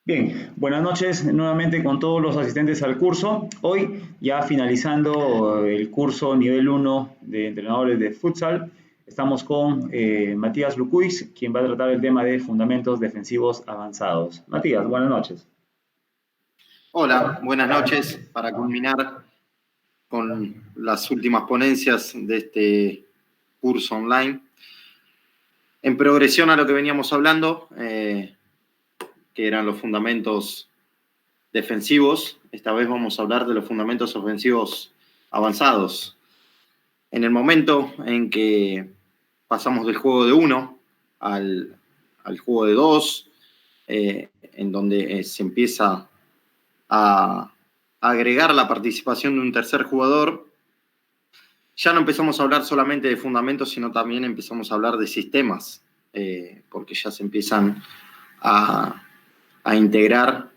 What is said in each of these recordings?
Bien, buenas noches nuevamente con todos los asistentes al curso. Hoy ya finalizando el curso nivel 1 de entrenadores de futsal, estamos con Matías Lucuix, quien va a tratar el tema de fundamentos defensivos avanzados. Matías, buenas noches. Hola, buenas noches. Para culminar con las últimas ponencias de este curso online, en progresión a lo que veníamos hablando, que eran los fundamentos defensivos, esta vez vamos a hablar de los fundamentos ofensivos avanzados. En el momento en que pasamos del juego de 1 al juego de 2, en donde se empieza a agregar la participación de un tercer jugador, ya no empezamos a hablar solamente de fundamentos, sino también empezamos a hablar de sistemas, porque ya se empiezan a integrar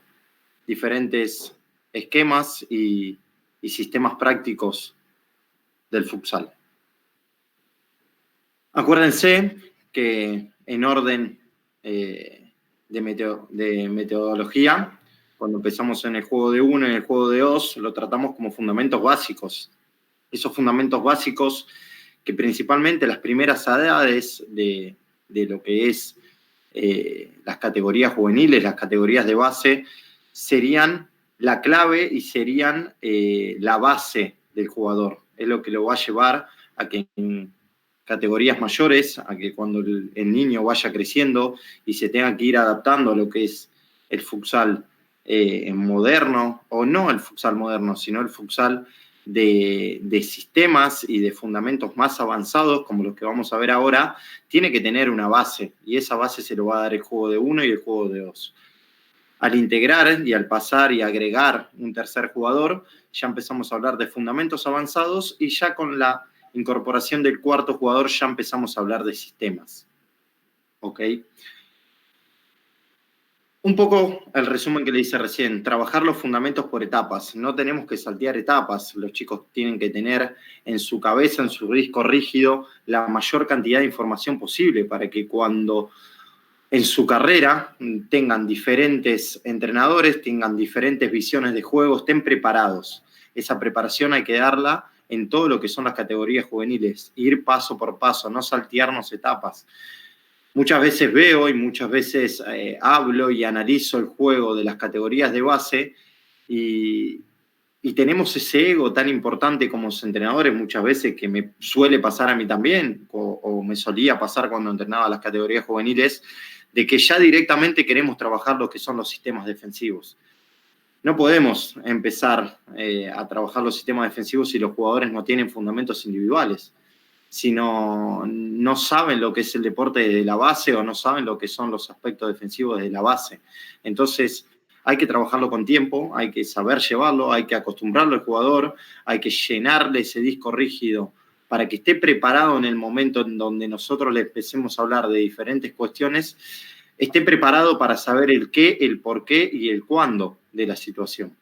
diferentes esquemas y sistemas prácticos del futsal. Acuérdense que en orden de metodología, cuando empezamos en el juego de 1 y en el juego de 2, lo tratamos como fundamentos básicos. Esos fundamentos básicos que principalmente las primeras edades de lo que es las categorías juveniles, las categorías de base, serían la clave y serían la base del jugador. Es lo que lo va a llevar a que en categorías mayores, a que cuando el niño vaya creciendo y se tenga que ir adaptando a lo que es el futsal moderno, o no el futsal moderno, sino el futsal de sistemas y de fundamentos más avanzados, como los que vamos a ver ahora, tiene que tener una base, y esa base se lo va a dar el juego de 1 y el juego de 2. Al integrar y al pasar y agregar un tercer jugador, ya empezamos a hablar de fundamentos avanzados, y ya con la incorporación del cuarto jugador ya empezamos a hablar de sistemas. ¿Ok? Un poco el resumen que le hice recién, trabajar los fundamentos por etapas. No tenemos que saltear etapas. Los chicos tienen que tener en su cabeza, en su disco rígido, la mayor cantidad de información posible para que cuando en su carrera tengan diferentes entrenadores, tengan diferentes visiones de juego, estén preparados. Esa preparación hay que darla en todo lo que son las categorías juveniles, ir paso por paso, no saltearnos etapas. Muchas veces veo y muchas veces hablo y analizo el juego de las categorías de base y tenemos ese ego tan importante como entrenadores muchas veces, que me suele pasar a mí también, o me solía pasar cuando entrenaba las categorías juveniles, de que ya directamente queremos trabajar lo que son los sistemas defensivos. No podemos empezar a trabajar los sistemas defensivos si los jugadores no tienen fundamentos individuales, si no saben lo que es el deporte de la base o no saben lo que son los aspectos defensivos de la base. Entonces, hay que trabajarlo con tiempo, hay que saber llevarlo, hay que acostumbrarlo al jugador, hay que llenarle ese disco rígido para que esté preparado en el momento en donde nosotros le empecemos a hablar de diferentes cuestiones, esté preparado para saber el qué, el por qué y el cuándo de la situación.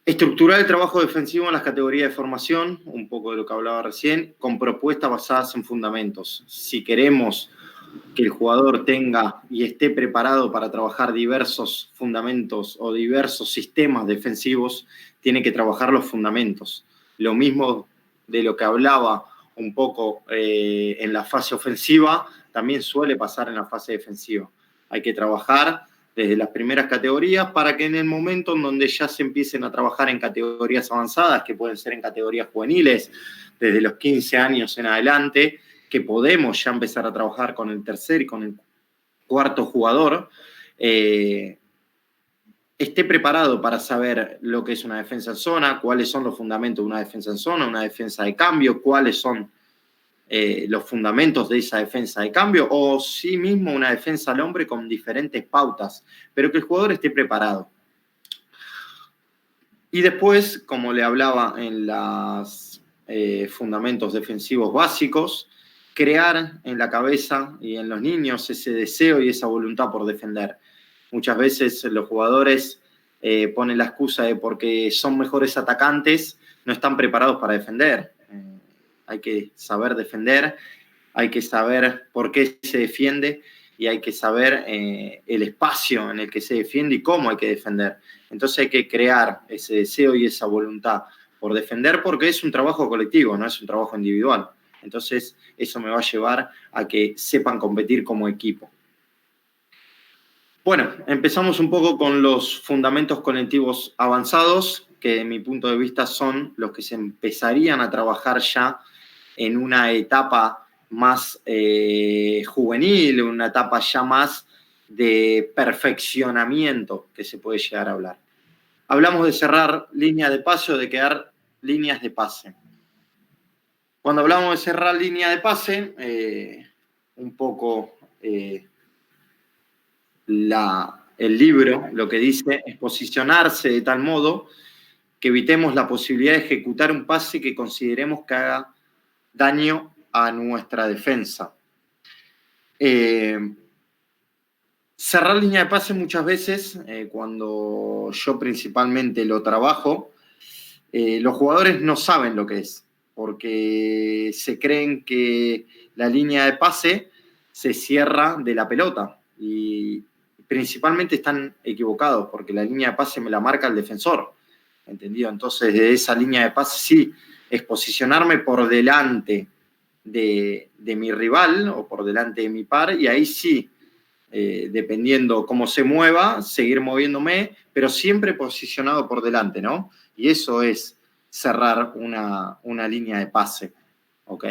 Estructurar el trabajo defensivo en las categorías de formación, un poco de lo que hablaba recién, con propuestas basadas en fundamentos. Si queremos que el jugador tenga y esté preparado para trabajar diversos fundamentos o diversos sistemas defensivos, tiene que trabajar los fundamentos. Lo mismo de lo que hablaba un poco en la fase ofensiva, también suele pasar en la fase defensiva. Hay que trabajar desde las primeras categorías para que en el momento en donde ya se empiecen a trabajar en categorías avanzadas, que pueden ser en categorías juveniles, desde los 15 años en adelante, que podemos ya empezar a trabajar con el tercer y con el cuarto jugador, esté preparado para saber lo que es una defensa en zona, cuáles son los fundamentos de una defensa en zona, una defensa de cambio, cuáles son los fundamentos de esa defensa de cambio, o sí mismo una defensa al hombre con diferentes pautas, pero que el jugador esté preparado. Y después, como le hablaba en los fundamentos defensivos básicos, crear en la cabeza y en los niños ese deseo y esa voluntad por defender. Muchas veces los jugadores ponen la excusa de porque son mejores atacantes, no están preparados para defender. Hay que saber defender, hay que saber por qué se defiende y hay que saber el espacio en el que se defiende y cómo hay que defender. Entonces hay que crear ese deseo y esa voluntad por defender, porque es un trabajo colectivo, no es un trabajo individual. Entonces eso me va a llevar a que sepan competir como equipo. Bueno, empezamos un poco con los fundamentos cognitivos avanzados, que de mi punto de vista son los que se empezarían a trabajar ya en una etapa más juvenil, una etapa ya más de perfeccionamiento que se puede llegar a hablar. Hablamos de cerrar línea de pase o de quedar líneas de pase. Cuando hablamos de cerrar línea de pase, un poco el libro lo que dice es posicionarse de tal modo que evitemos la posibilidad de ejecutar un pase que consideremos que haga daño a nuestra defensa. Cerrar línea de pase muchas veces, cuando yo principalmente lo trabajo, los jugadores no saben lo que es, porque se creen que la línea de pase se cierra de la pelota y principalmente están equivocados, porque la línea de pase me la marca el defensor, ¿entendido? Entonces, de esa línea de pase sí, es posicionarme por delante de mi rival o por delante de mi par, y ahí sí, dependiendo cómo se mueva, seguir moviéndome, pero siempre posicionado por delante, ¿no? Y eso es cerrar una línea de pase, ¿ok?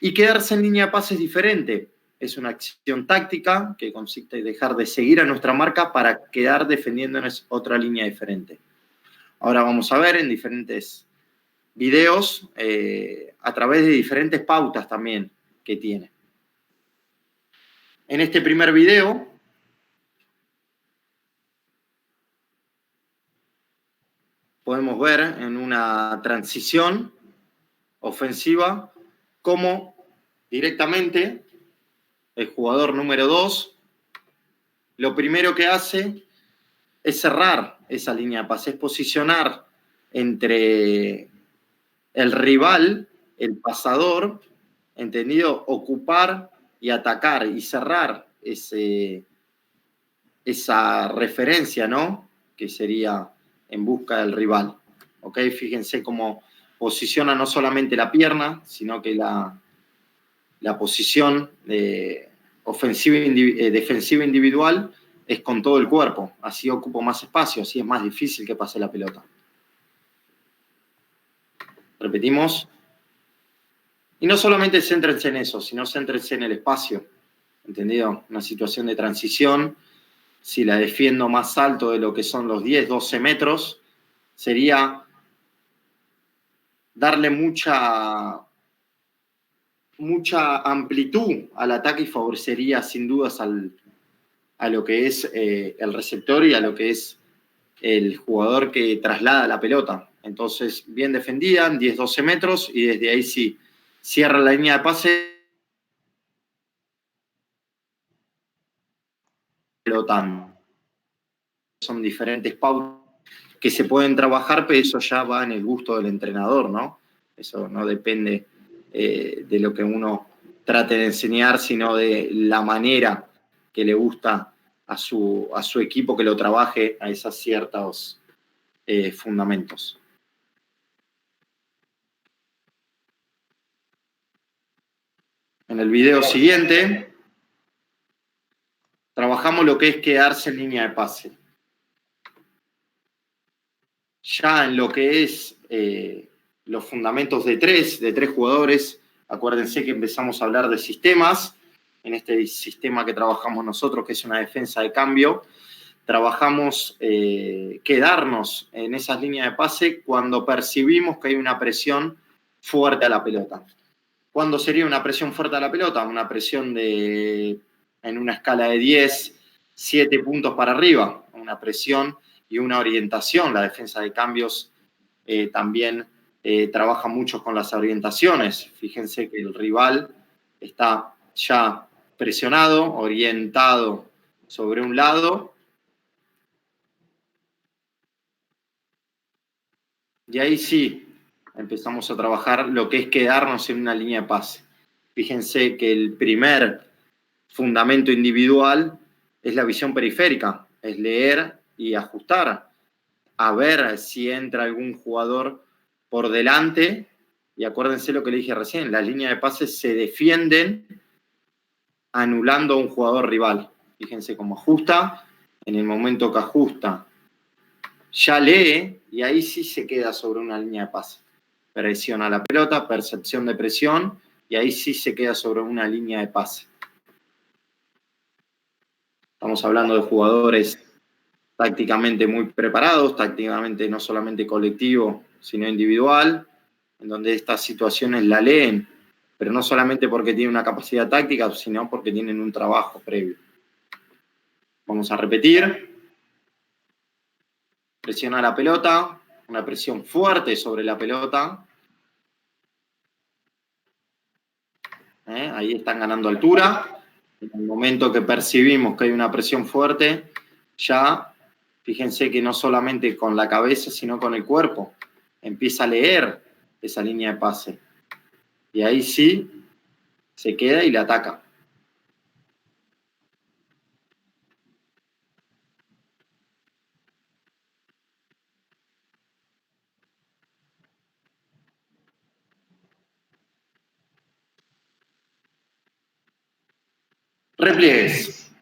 Y quedarse en línea de pase es diferente. Es una acción táctica que consiste en dejar de seguir a nuestra marca para quedar defendiendo en otra línea diferente. Ahora vamos a ver en diferentes videos, a través de diferentes pautas también que tiene. En este primer video podemos ver en una transición ofensiva cómo directamente el jugador número 2 lo primero que hace es cerrar esa línea de pase, es posicionar entre el rival, el pasador, ¿entendido? Ocupar y atacar y cerrar esa referencia, ¿no? Que sería en busca del rival. ¿Ok? Fíjense cómo posiciona no solamente la pierna, sino que la posición defensiva individual es con todo el cuerpo. Así ocupo más espacio, así es más difícil que pase la pelota. Repetimos. Y no solamente céntrense en eso, sino céntrense en el espacio. ¿Entendido? Una situación de transición. Si la defiendo más alto de lo que son los 10, 12 metros, sería darle mucha amplitud al ataque y favorecería sin dudas a lo que es el receptor y a lo que es el jugador que traslada la pelota. Entonces, bien defendida, 10, 12 metros, y desde ahí sí cierra la línea de pase pelotando. Son diferentes pautas que se pueden trabajar, pero eso ya va en el gusto del entrenador, ¿no? Eso no depende de lo que uno trate de enseñar, sino de la manera que le gusta a su equipo que lo trabaje a esos ciertos fundamentos. En el video siguiente trabajamos lo que es quedarse en línea de pase. Ya en lo que es los fundamentos de tres jugadores, acuérdense que empezamos a hablar de sistemas. En este sistema que trabajamos nosotros, que es una defensa de cambio, trabajamos quedarnos en esas líneas de pase cuando percibimos que hay una presión fuerte a la pelota. ¿Cuándo sería una presión fuerte a la pelota? Una presión en una escala de 10, 7 puntos para arriba. Una presión y una orientación. La defensa de cambios también trabaja mucho con las orientaciones. Fíjense que el rival está ya presionado, orientado sobre un lado. Y ahí sí empezamos a trabajar lo que es quedarnos en una línea de pase. Fíjense que el primer fundamento individual es la visión periférica, es leer y ajustar, a ver si entra algún jugador por delante. Y acuérdense lo que le dije recién, las líneas de pases se defienden anulando a un jugador rival. Fíjense cómo ajusta, en el momento que ajusta, ya lee y ahí sí se queda sobre una línea de pase. Presiona la pelota, percepción de presión, y ahí sí se queda sobre una línea de pase. Estamos hablando de jugadores tácticamente muy preparados, tácticamente no solamente colectivo, sino individual, en donde estas situaciones la leen, pero no solamente porque tienen una capacidad táctica, sino porque tienen un trabajo previo. Vamos a repetir. Presiona la pelota, una presión fuerte sobre la pelota. Ahí están ganando altura. En el momento que percibimos que hay una presión fuerte, ya fíjense que no solamente con la cabeza, sino con el cuerpo, empieza a leer esa línea de pase. Y ahí sí se queda y la ataca. Repliegues.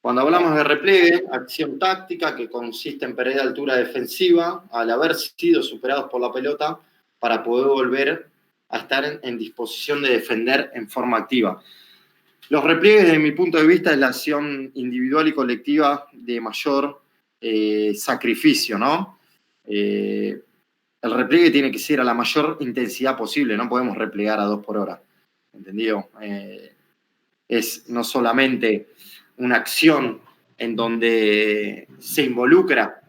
Cuando hablamos de repliegue, acción táctica que consiste en perder altura defensiva al haber sido superados por la pelota para poder volver a estar en disposición de defender en forma activa. Los repliegues, desde mi punto de vista, es la acción individual y colectiva de mayor sacrificio, ¿no? El repliegue tiene que ser a la mayor intensidad posible, no podemos replegar a 2 por hora, ¿entendido? Es no solamente una acción en donde se involucra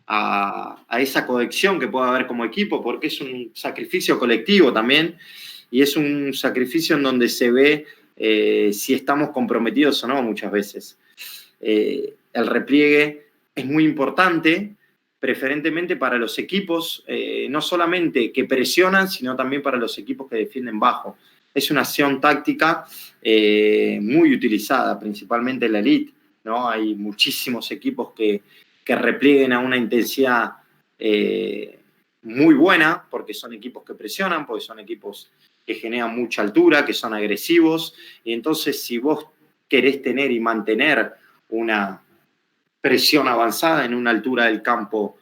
a esa cohesión que puede haber como equipo, porque es un sacrificio colectivo también, y es un sacrificio en donde se ve si estamos comprometidos o no muchas veces. El repliegue es muy importante, preferentemente para los equipos, no solamente que presionan, sino también para los equipos que defienden bajo. Es una acción táctica muy utilizada, principalmente en la elite, ¿no? Hay muchísimos equipos que replieguen a una intensidad muy buena, porque son equipos que presionan, porque son equipos que generan mucha altura, que son agresivos, y entonces si vos querés tener y mantener una presión avanzada en una altura del campo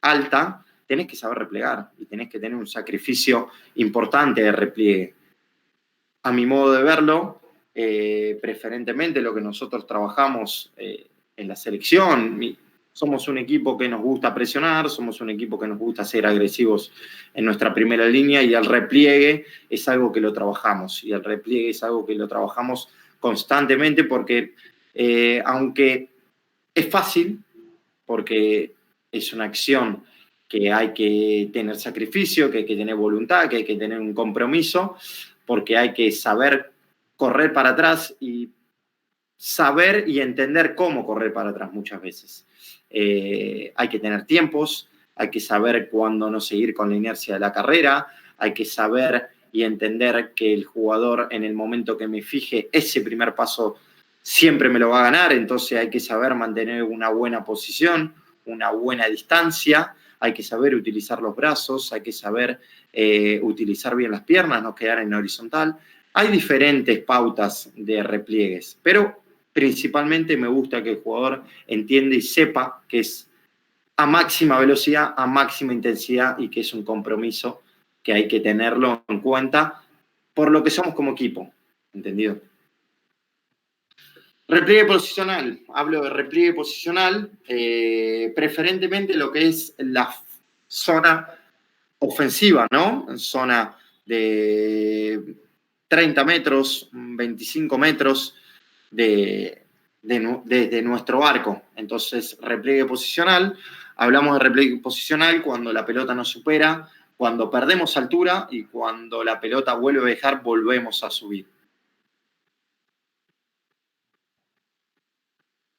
alta, tenés que saber replegar y tenés que tener un sacrificio importante de repliegue. A mi modo de verlo, preferentemente lo que nosotros trabajamos en la selección, somos un equipo que nos gusta presionar, somos un equipo que nos gusta ser agresivos en nuestra primera línea, y el repliegue es algo que lo trabajamos, y el repliegue es algo que lo trabajamos constantemente porque aunque es fácil, porque es una acción que hay que tener sacrificio, que hay que tener voluntad, que hay que tener un compromiso, porque hay que saber correr para atrás y saber y entender cómo correr para atrás muchas veces. Hay que tener tiempos, hay que saber cuándo no seguir con la inercia de la carrera, hay que saber y entender que el jugador en el momento que me fije ese primer paso siempre me lo va a ganar, entonces hay que saber mantener una buena posición, una buena distancia, hay que saber utilizar los brazos, hay que saber utilizar bien las piernas, no quedar en horizontal. Hay diferentes pautas de repliegues, pero principalmente me gusta que el jugador entienda y sepa que es a máxima velocidad, a máxima intensidad, y que es un compromiso que hay que tenerlo en cuenta por lo que somos como equipo, ¿entendido? Repliegue posicional. Hablo de repliegue posicional, preferentemente lo que es la zona ofensiva, ¿no? Zona de 30 metros, 25 metros de nuestro arco. Entonces, repliegue posicional. Hablamos de repliegue posicional cuando la pelota nos supera, cuando perdemos altura y cuando la pelota vuelve a dejar, volvemos a subir.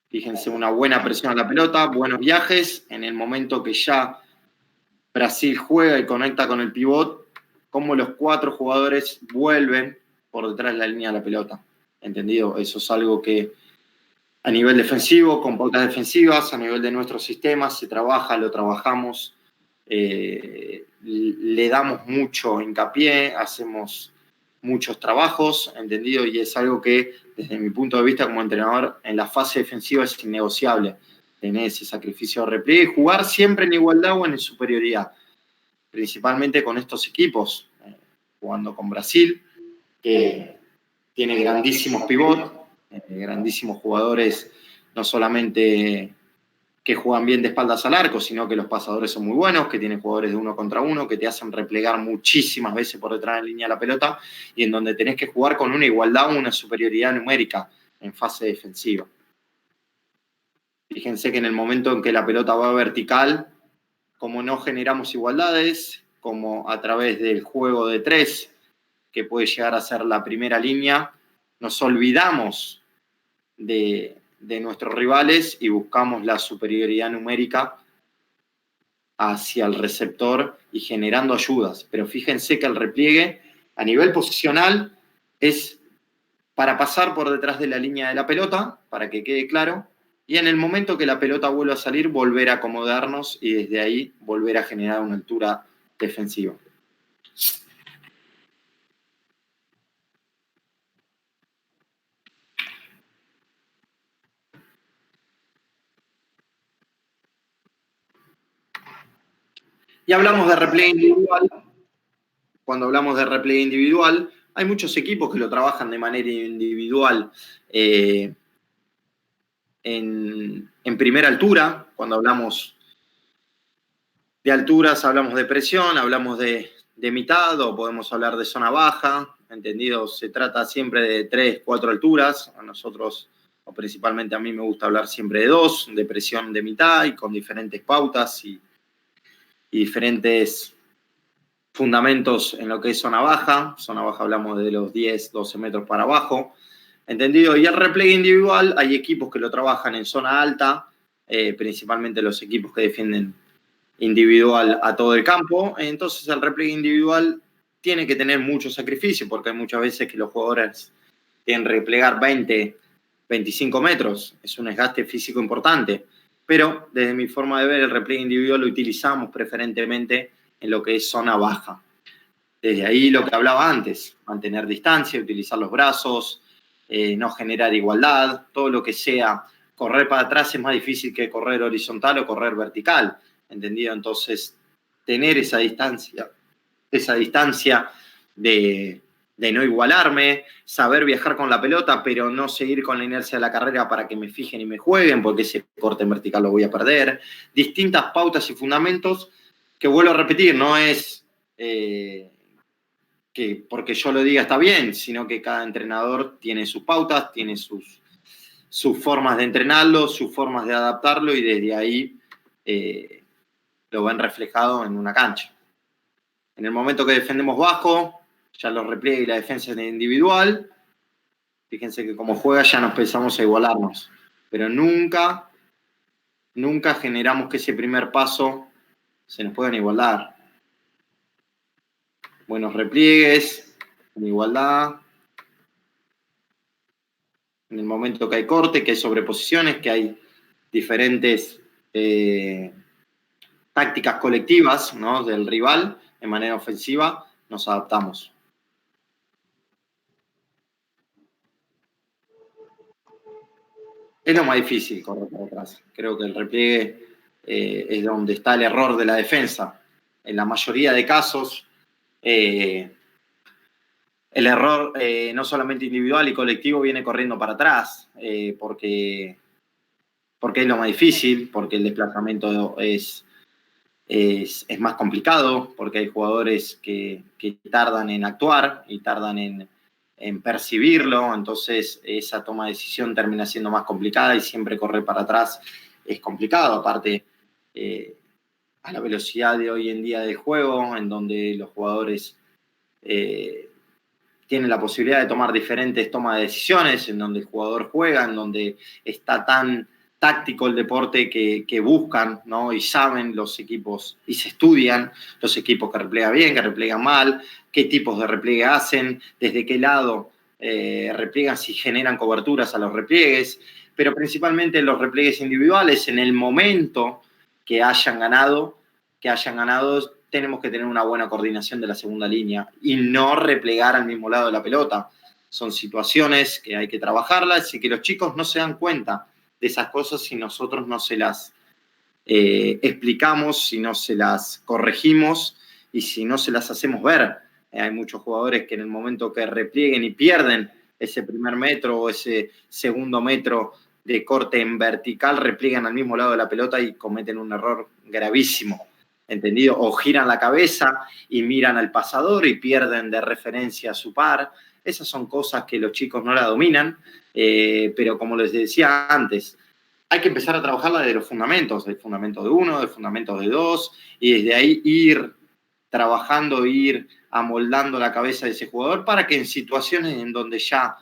Fíjense, una buena presión a la pelota, buenos viajes. En el momento que ya Brasil juega y conecta con el pivot, como los 4 jugadores vuelven por detrás de la línea de la pelota. ¿Entendido? Eso es algo que a nivel defensivo, con pautas defensivas, a nivel de nuestros sistemas, se trabaja, lo trabajamos, le damos mucho hincapié, hacemos muchos trabajos, ¿entendido? Y es algo que, desde mi punto de vista como entrenador, en la fase defensiva es innegociable. Tener ese sacrificio de repliegue y jugar siempre en igualdad o en superioridad, principalmente con estos equipos, jugando con Brasil, que tiene grandísimos pivots, grandísimos jugadores, no solamente que juegan bien de espaldas al arco, sino que los pasadores son muy buenos, que tienen jugadores de 1 contra 1, que te hacen replegar muchísimas veces por detrás de la línea de la pelota, y en donde tenés que jugar con una igualdad o una superioridad numérica en fase defensiva. Fíjense que en el momento en que la pelota va vertical, como no generamos igualdades, como a través del juego de 3, que puede llegar a ser la primera línea, nos olvidamos de nuestros rivales y buscamos la superioridad numérica hacia el receptor y generando ayudas. Pero fíjense que el repliegue a nivel posicional es para pasar por detrás de la línea de la pelota, para que quede claro, y en el momento que la pelota vuelva a salir, volver a acomodarnos y desde ahí volver a generar una altura defensiva. Y hablamos de repliegue individual. Cuando hablamos de repliegue individual, hay muchos equipos que lo trabajan de manera individual en primera altura. Cuando hablamos de alturas, hablamos de presión, hablamos de mitad o podemos hablar de zona baja. ¿Entendido? Se trata siempre de 3, 4 alturas. A nosotros, o principalmente a mí, me gusta hablar siempre de 2, de presión de mitad y con diferentes pautas y diferentes fundamentos en lo que es zona baja. Zona baja hablamos de los 10, 12 metros para abajo. ¿Entendido? Y el repliegue individual, hay equipos que lo trabajan en zona alta, principalmente los equipos que defienden individual a todo el campo. Entonces el repliegue individual tiene que tener mucho sacrificio, porque hay muchas veces que los jugadores tienen que replegar 20, 25 metros. Es un desgaste físico importante. Pero desde mi forma de ver, el repliegue individual lo utilizamos preferentemente en lo que es zona baja. Desde ahí lo que hablaba antes, mantener distancia, utilizar los brazos, no generar igualdad, todo lo que sea correr para atrás es más difícil que correr horizontal o correr vertical, ¿entendido? Entonces, tener esa distancia de no igualarme, saber viajar con la pelota, pero no seguir con la inercia de la carrera para que me fijen y me jueguen, porque ese corte en vertical lo voy a perder. Distintas pautas y fundamentos que, vuelvo a repetir, no es que porque yo lo diga está bien, sino que cada entrenador tiene sus pautas, tiene sus formas de entrenarlo, sus formas de adaptarlo, y desde ahí lo ven reflejado en una cancha. En el momento que defendemos bajo, ya los repliegues y la defensa es individual. Fíjense que como juega ya nos empezamos a igualarnos. Pero nunca generamos que ese primer paso se nos puedan igualar. Buenos repliegues, en igualdad. En el momento que hay corte, que hay sobreposiciones, que hay diferentes tácticas colectivas, ¿no?, del rival de manera ofensiva, nos adaptamos. Es lo más difícil correr para atrás. Creo que el repliegue es donde está el error de la defensa. En la mayoría de casos, el error no solamente individual y colectivo viene corriendo para atrás, porque es lo más difícil, porque el desplazamiento es más complicado, porque hay jugadores que tardan en actuar y tardan en percibirlo, entonces esa toma de decisión termina siendo más complicada y siempre correr para atrás es complicado. Aparte, a la velocidad de hoy en día del juego, en donde los jugadores tienen la posibilidad de tomar diferentes tomas de decisiones, en donde el jugador juega, en donde está tan táctico el deporte que buscan, ¿no? Y saben los equipos, y se estudian los equipos que replegan bien, que replegan mal, qué tipos de repliegue hacen, desde qué lado repliegan, si generan coberturas a los repliegues, pero principalmente los repliegues individuales, en el momento que hayan ganado, tenemos que tener una buena coordinación de la segunda línea y no replegar al mismo lado de la pelota. Son situaciones que hay que trabajarlas y que los chicos no se dan cuenta de esas cosas si nosotros no se las explicamos, si no se las corregimos y si no se las hacemos ver. Hay muchos jugadores que en el momento que replieguen y pierden ese primer metro o ese segundo metro de corte en vertical, repliegan al mismo lado de la pelota y cometen un error gravísimo, ¿entendido? O giran la cabeza y miran al pasador y pierden de referencia a su par. Esas son cosas que los chicos no la dominan, pero como les decía antes, hay que empezar a trabajarla de los fundamentos, del fundamento de uno, del fundamento de dos, y desde ahí ir trabajando, ir amoldando la cabeza de ese jugador para que en situaciones en donde ya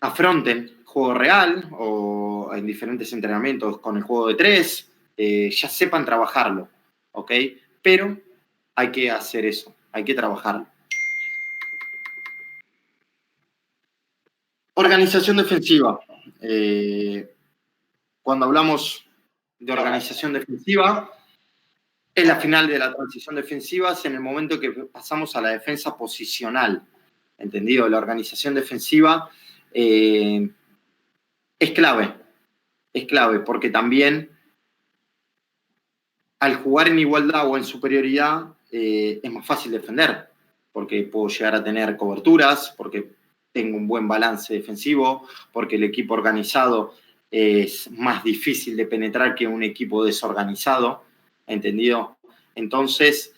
afronten juego real o en diferentes entrenamientos con el juego de tres, ya sepan trabajarlo, ¿ok? Pero hay que hacer eso, hay que trabajarlo. Organización defensiva. Cuando hablamos de organización defensiva, es la final de la transición defensiva, es en el momento que pasamos a la defensa posicional. ¿Entendido? La organización defensiva es clave porque también al jugar en igualdad o en superioridad es más fácil defender, porque puedo llegar a tener coberturas, porque tengo un buen balance defensivo, porque el equipo organizado es más difícil de penetrar que un equipo desorganizado, ¿entendido? Entonces,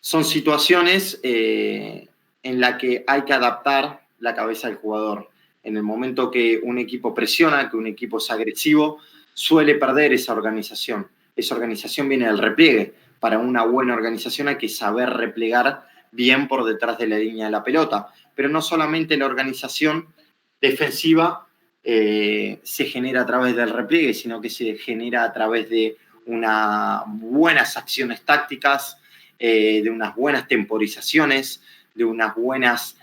son situaciones en las que hay que adaptar la cabeza del jugador. En el momento que un equipo presiona, que un equipo es agresivo, suele perder esa organización. Esa organización viene del repliegue. Para una buena organización hay que saber replegar bien por detrás de la línea de la pelota. Pero no solamente la organización defensiva se genera a través del repliegue, sino que se genera a través de unas buenas acciones tácticas, de unas buenas temporizaciones, de unas buenas,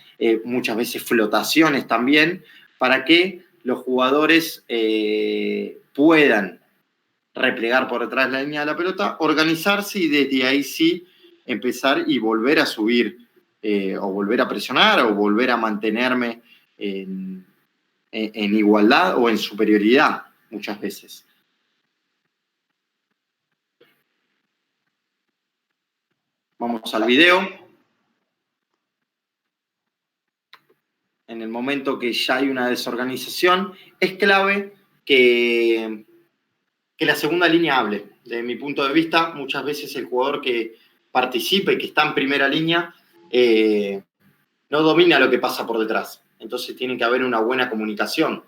muchas veces, flotaciones también, para que los jugadores puedan replegar por detrás de la línea de la pelota, organizarse y desde ahí sí empezar y volver a subir, o volver a presionar, o volver a mantenerme en igualdad o en superioridad muchas veces. Vamos al video. En el momento que ya hay una desorganización, es clave que la segunda línea hable. Desde mi punto de vista, muchas veces el jugador que participa y que está en primera línea no domina lo que pasa por detrás. Entonces tiene que haber una buena comunicación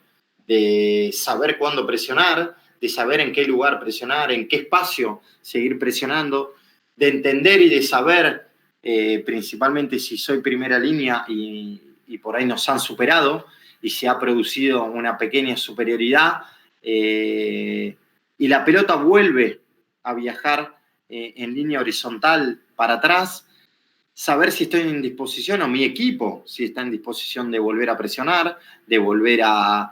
de saber cuándo presionar, de saber en qué lugar presionar, en qué espacio seguir presionando, de entender y de saber, principalmente si soy primera línea y por ahí nos han superado y se ha producido una pequeña superioridad y la pelota vuelve a viajar en línea horizontal para atrás, saber si estoy en disposición o mi equipo, si está en disposición de volver a presionar, de volver a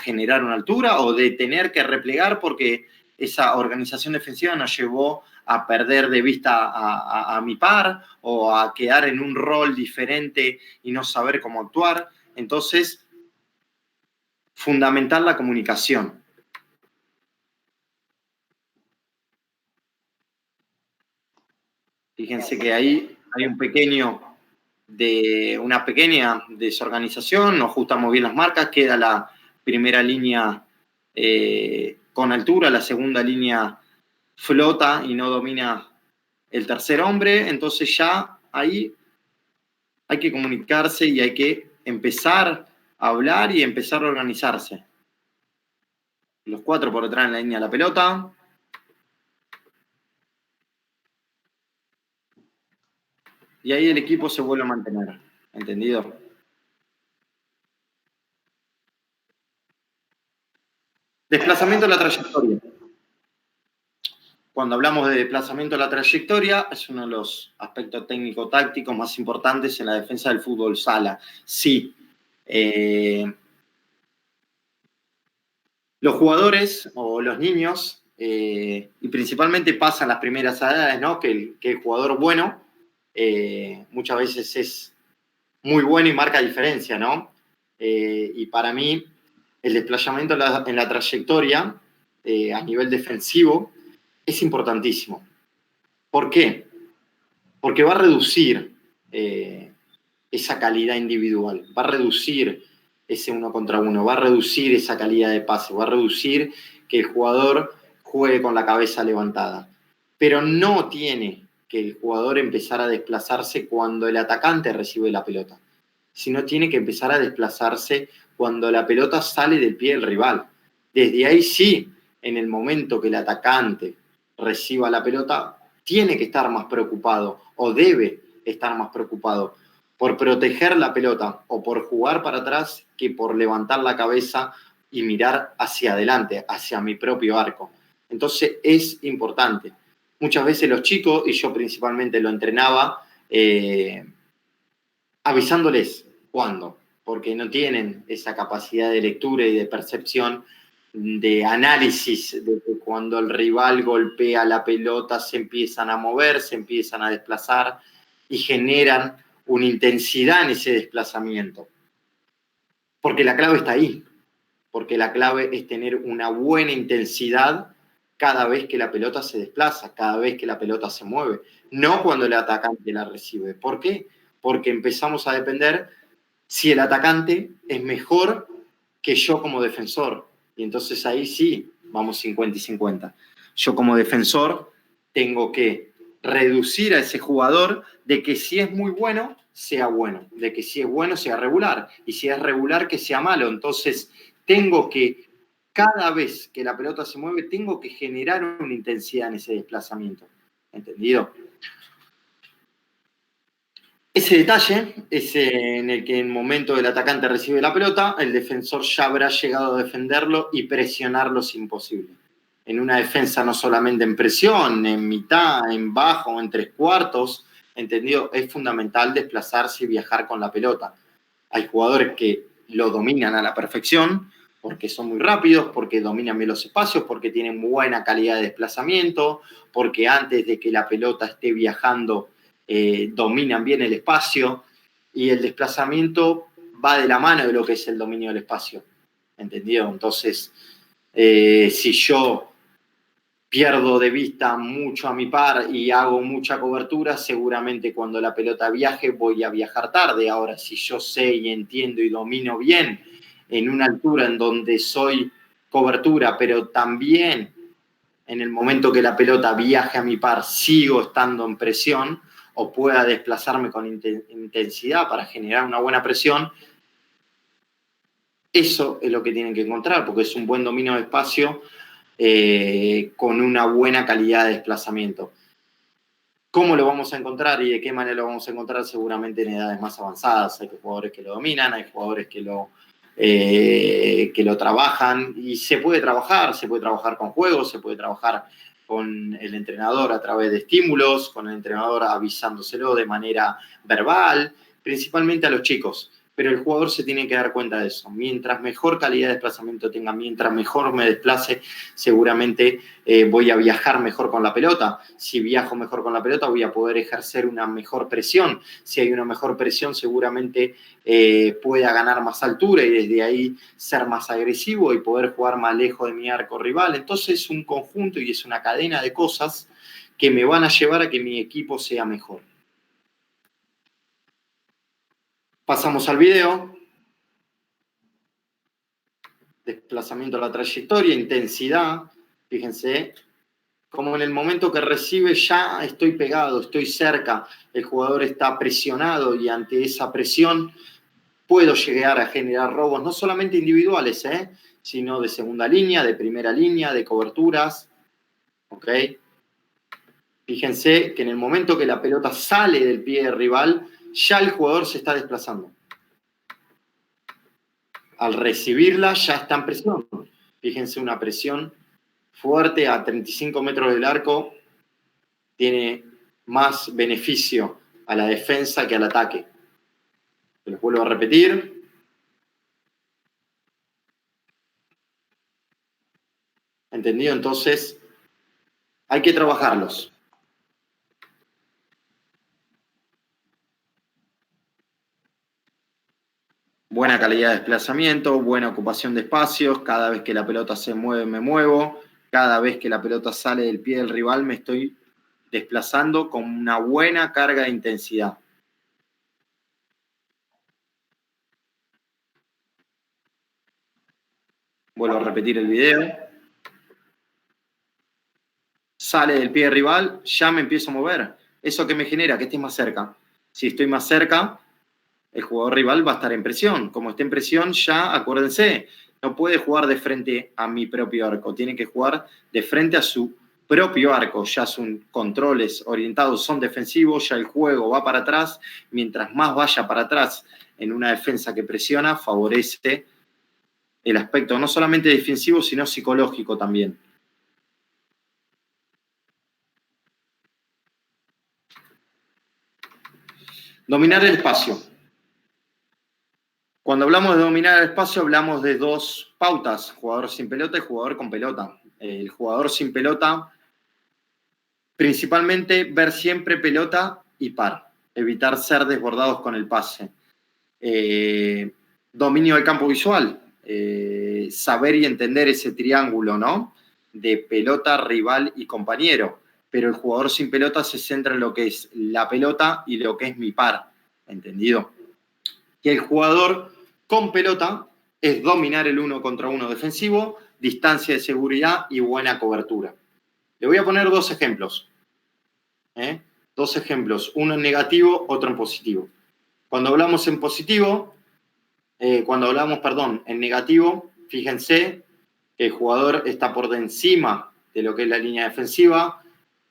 generar una altura o de tener que replegar porque esa organización defensiva nos llevó a perder de vista a mi par o a quedar en un rol diferente y no saber cómo actuar. Entonces, fundamental la comunicación. Fíjense que ahí hay una pequeña desorganización, no ajustamos bien las marcas, queda la primera línea con altura, la segunda línea flota y no domina el tercer hombre, entonces ya ahí hay que comunicarse y hay que empezar a hablar y empezar a organizarse. Los cuatro por detrás en la línea de la pelota. Y ahí el equipo se vuelve a mantener, ¿entendido? Desplazamiento de la trayectoria. Cuando hablamos de desplazamiento de la trayectoria, es uno de los aspectos técnico-tácticos más importantes en la defensa del fútbol sala. Sí, los jugadores o los niños, y principalmente pasan las primeras edades, ¿no? Que el jugador bueno muchas veces es muy bueno y marca diferencia, ¿no? Y para mí, el desplazamiento en la trayectoria a nivel defensivo es importantísimo. ¿Por qué? Porque va a reducir esa calidad individual, va a reducir ese 1 contra 1, va a reducir esa calidad de pase, va a reducir que el jugador juegue con la cabeza levantada. Pero no tiene que el jugador empezar a desplazarse cuando el atacante recibe la pelota, sino tiene que empezar a desplazarse cuando la pelota sale del pie del rival. Desde ahí sí, en el momento que el atacante reciba la pelota, tiene que estar más preocupado o debe estar más preocupado por proteger la pelota o por jugar para atrás que por levantar la cabeza y mirar hacia adelante, hacia mi propio arco. Entonces es importante. Muchas veces los chicos, y yo principalmente lo entrenaba, avisándoles cuándo, porque no tienen esa capacidad de lectura y de percepción, de análisis, de que cuando el rival golpea la pelota se empiezan a mover, se empiezan a desplazar y generan una intensidad en ese desplazamiento. Porque la clave está ahí, porque la clave es tener una buena intensidad cada vez que la pelota se desplaza, cada vez que la pelota se mueve, no cuando el atacante la recibe. ¿Por qué? Porque empezamos a depender si el atacante es mejor que yo como defensor. Y entonces ahí sí, vamos 50 y 50. Yo como defensor tengo que reducir a ese jugador de que si es muy bueno, sea bueno, de que si es bueno, sea regular, y si es regular, que sea malo. Entonces tengo que, cada vez que la pelota se mueve, tengo que generar una intensidad en ese desplazamiento. ¿Entendido? Ese detalle es en el que en el momento del atacante recibe la pelota, el defensor ya habrá llegado a defenderlo y presionarlo si imposible. En una defensa no solamente en presión, en mitad, en bajo, en 3/4, ¿entendido? Es fundamental desplazarse y viajar con la pelota. Hay jugadores que lo dominan a la perfección porque son muy rápidos, porque dominan bien los espacios, porque tienen buena calidad de desplazamiento, porque antes de que la pelota esté viajando dominan bien el espacio, y el desplazamiento va de la mano de lo que es el dominio del espacio, ¿entendido? Entonces, si yo pierdo de vista mucho a mi par y hago mucha cobertura, seguramente cuando la pelota viaje voy a viajar tarde. Ahora, si yo sé y entiendo y domino bien en una altura en donde soy cobertura, pero también en el momento que la pelota viaje a mi par sigo estando en presión, o pueda desplazarme con intensidad para generar una buena presión, eso es lo que tienen que encontrar, porque es un buen dominio de espacio con una buena calidad de desplazamiento. ¿Cómo lo vamos a encontrar y de qué manera lo vamos a encontrar? Seguramente en edades más avanzadas. Hay jugadores que lo dominan, hay jugadores que lo trabajan, y se puede trabajar con juegos, se puede trabajar con el entrenador a través de estímulos, con el entrenador avisándoselo de manera verbal, principalmente a los chicos. Pero el jugador se tiene que dar cuenta de eso. Mientras mejor calidad de desplazamiento tenga, mientras mejor me desplace, seguramente voy a viajar mejor con la pelota. Si viajo mejor con la pelota, voy a poder ejercer una mejor presión. Si hay una mejor presión, seguramente pueda ganar más altura y desde ahí ser más agresivo y poder jugar más lejos de mi arco rival. Entonces es un conjunto y es una cadena de cosas que me van a llevar a que mi equipo sea mejor. Pasamos al video. Desplazamiento a la trayectoria, intensidad. Fíjense, como en el momento que recibe ya estoy pegado, estoy cerca, el jugador está presionado y ante esa presión puedo llegar a generar robos, no solamente individuales, sino de segunda línea, de primera línea, de coberturas. ¿Ok? Fíjense que en el momento que la pelota sale del pie del rival, ya el jugador se está desplazando. Al recibirla ya está en presión. Fíjense, una presión fuerte a 35 metros del arco tiene más beneficio a la defensa que al ataque. Les vuelvo a repetir. ¿Entendido? Entonces, hay que trabajarlos. Buena calidad de desplazamiento, buena ocupación de espacios. Cada vez que la pelota se mueve, me muevo. Cada vez que la pelota sale del pie del rival, me estoy desplazando con una buena carga de intensidad. Vuelvo a repetir el video. Sale del pie del rival, ya me empiezo a mover. ¿Eso qué me genera? Que esté más cerca. Si estoy más cerca, el jugador rival va a estar en presión. Como esté en presión, ya acuérdense, no puede jugar de frente a mi propio arco. Tiene que jugar de frente a su propio arco. Ya sus controles orientados son defensivos, ya el juego va para atrás. Mientras más vaya para atrás en una defensa que presiona, favorece el aspecto no solamente defensivo, sino psicológico también. Dominar el espacio. Cuando hablamos de dominar el espacio, hablamos de dos pautas, jugador sin pelota y jugador con pelota. El jugador sin pelota, principalmente ver siempre pelota y par, evitar ser desbordados con el pase. Dominio del campo visual, saber y entender ese triángulo, ¿no? De pelota, rival y compañero. Pero el jugador sin pelota se centra en lo que es la pelota y lo que es mi par, ¿entendido? Y el jugador con pelota es dominar el 1 contra 1 defensivo, distancia de seguridad y buena cobertura. Le voy a poner dos ejemplos. Dos ejemplos, uno en negativo, otro en positivo. Cuando hablamos en positivo, en negativo, fíjense que el jugador está por encima de lo que es la línea defensiva,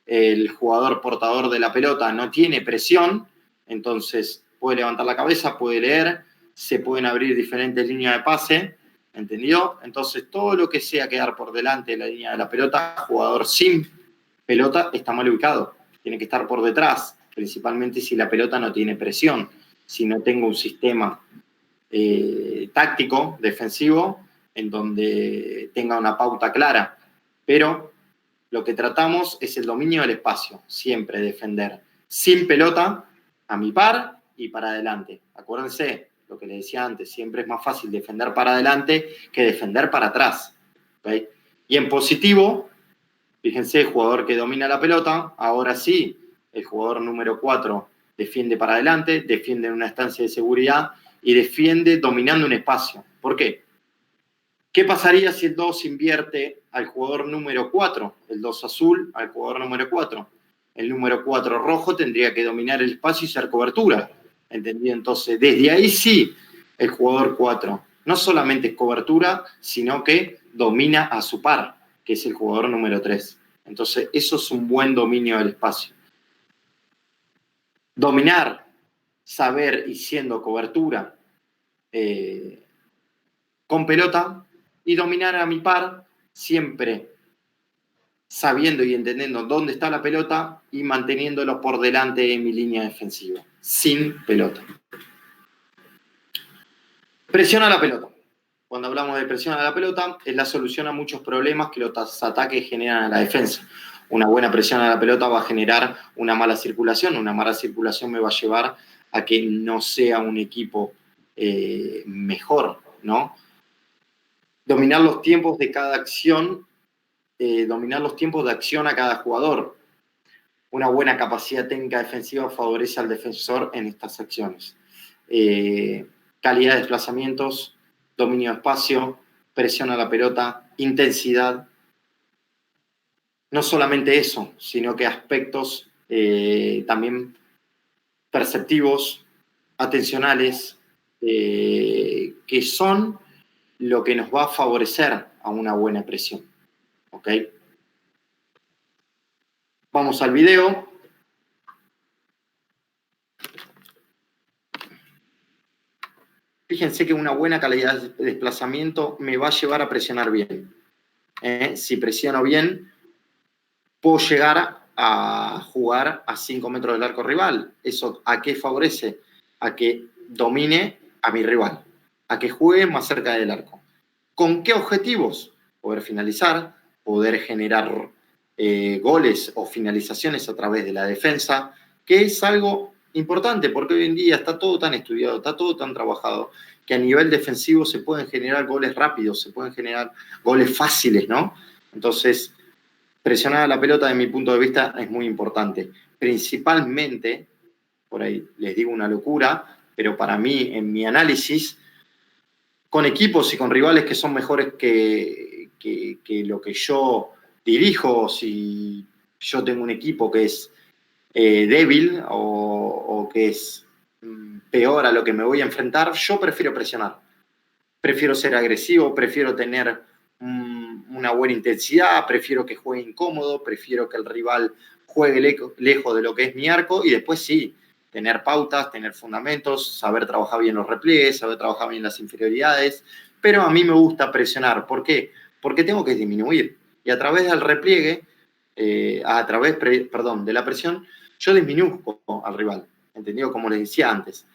el jugador portador de la pelota no tiene presión, entonces puede levantar la cabeza, puede leer, se pueden abrir diferentes líneas de pase, ¿entendido? Entonces todo lo que sea quedar por delante de la línea de la pelota, jugador sin pelota está mal ubicado, tiene que estar por detrás, principalmente si la pelota no tiene presión, si no tengo un sistema táctico, defensivo, en donde tenga una pauta clara, pero lo que tratamos es el dominio del espacio, siempre defender sin pelota, a mi par y para adelante. Acuérdense, lo que les decía antes, siempre es más fácil defender para adelante que defender para atrás. ¿Okay? Y en positivo, fíjense, el jugador que domina la pelota, ahora sí, el jugador número 4 defiende para adelante, defiende en una estancia de seguridad y defiende dominando un espacio. ¿Por qué? ¿Qué pasaría si el 2 invierte al jugador número 4? El 2 azul al jugador número 4. El número 4 rojo tendría que dominar el espacio y ser cobertura. ¿Entendido? Entonces, desde ahí sí, el jugador 4 no solamente es cobertura, sino que domina a su par, que es el jugador número 3. Entonces, eso es un buen dominio del espacio. Dominar, saber y siendo cobertura con pelota, y dominar a mi par siempre sabiendo y entendiendo dónde está la pelota y manteniéndolo por delante de mi línea defensiva, sin pelota. Presión a la pelota. Cuando hablamos de presión a la pelota, es la solución a muchos problemas que los ataques generan a la defensa. Una buena presión a la pelota va a generar una mala circulación me va a llevar a que no sea un equipo mejor, ¿no? Dominar los tiempos de cada acción, dominar los tiempos de acción a cada jugador. Una buena capacidad técnica defensiva favorece al defensor en estas acciones. Calidad de desplazamientos, dominio de espacio, presión a la pelota, intensidad. No solamente eso, sino que aspectos también perceptivos, atencionales, que son lo que nos va a favorecer a una buena presión. ¿Ok? Vamos al video. Fíjense que una buena calidad de desplazamiento me va a llevar a presionar bien. Si presiono bien, puedo llegar a jugar a 5 metros del arco rival. ¿Eso a qué favorece? A que domine a mi rival, a que juegue más cerca del arco. ¿Con qué objetivos? Poder finalizar, poder generar goles o finalizaciones a través de la defensa, que es algo importante porque hoy en día está todo tan estudiado, está todo tan trabajado, que a nivel defensivo se pueden generar goles rápidos, se pueden generar goles fáciles, ¿no? Entonces, presionar a la pelota, de mi punto de vista, es muy importante. Principalmente, por ahí les digo una locura, pero para mí, en mi análisis, con equipos y con rivales que son mejores que lo que yo dirijo, si yo tengo un equipo que es débil o que es peor a lo que me voy a enfrentar, yo prefiero presionar. Prefiero ser agresivo, prefiero tener una buena intensidad, prefiero que juegue incómodo, prefiero que el rival juegue lejos de lo que es mi arco y después sí, tener pautas, tener fundamentos, saber trabajar bien los repliegues, saber trabajar bien las inferioridades, pero a mí me gusta presionar. ¿Por qué? Porque tengo que disminuir y a través del repliegue, de la presión, yo disminuzco al rival, ¿entendido? Como les decía antes.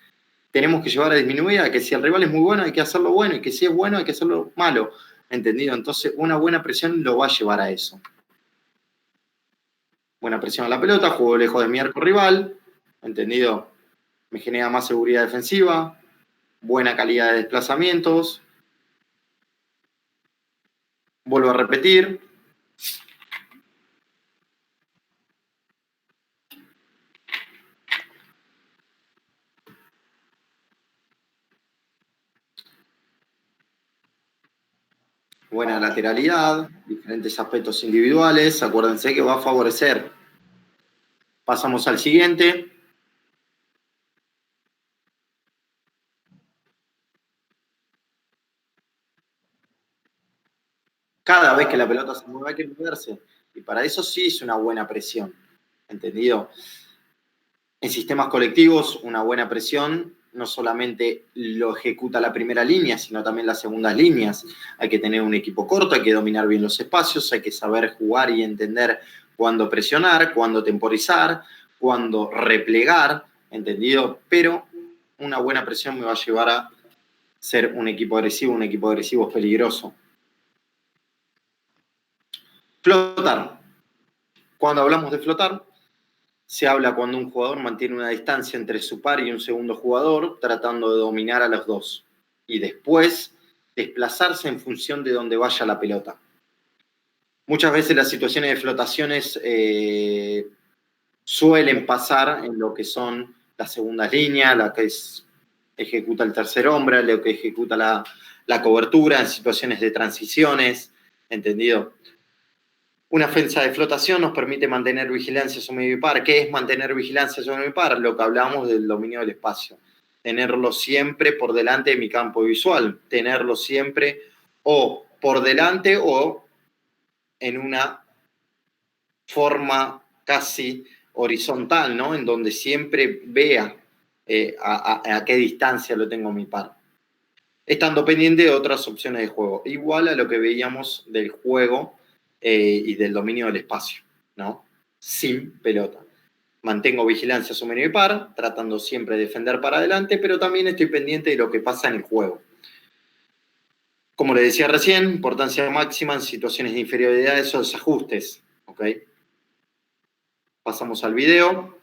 Tenemos que llevar a disminuir a que si el rival es muy bueno hay que hacerlo bueno y que si es bueno hay que hacerlo malo, ¿entendido? Entonces una buena presión lo va a llevar a eso. Buena presión a la pelota, juego lejos de mi arco rival, ¿entendido? Me genera más seguridad defensiva, buena calidad de desplazamientos. Vuelvo a repetir. Buena lateralidad, diferentes aspectos individuales. Acuérdense que va a favorecer. Pasamos al siguiente. Cada vez que la pelota se mueve hay que moverse. Y para eso sí es una buena presión. ¿Entendido? En sistemas colectivos, una buena presión no solamente lo ejecuta la primera línea, sino también las segundas líneas. Hay que tener un equipo corto, hay que dominar bien los espacios, hay que saber jugar y entender cuándo presionar, cuándo temporizar, cuándo replegar, ¿entendido? Pero una buena presión me va a llevar a ser un equipo agresivo es peligroso. Flotar. Cuando hablamos de flotar, se habla cuando un jugador mantiene una distancia entre su par y un segundo jugador, tratando de dominar a los dos. Y después desplazarse en función de donde vaya la pelota. Muchas veces las situaciones de flotaciones suelen pasar en lo que son las segundas líneas, la que ejecuta el tercer hombre, lo que ejecuta la cobertura, en situaciones de transiciones, ¿entendido? Una defensa de flotación nos permite mantener vigilancia sobre mi par. ¿Qué es mantener vigilancia sobre mi par? Lo que hablamos del dominio del espacio. Tenerlo siempre por delante de mi campo visual. Tenerlo siempre o por delante o en una forma casi horizontal, ¿no? En donde siempre vea a qué distancia lo tengo mi par. Estando pendiente de otras opciones de juego. Igual a lo que veíamos del juego y del dominio del espacio, ¿no? Sin pelota. Mantengo vigilancia sobre mi par, tratando siempre de defender para adelante, pero también estoy pendiente de lo que pasa en el juego. Como le decía recién, importancia máxima en situaciones de inferioridad, esos ajustes, ¿ok? Pasamos al video.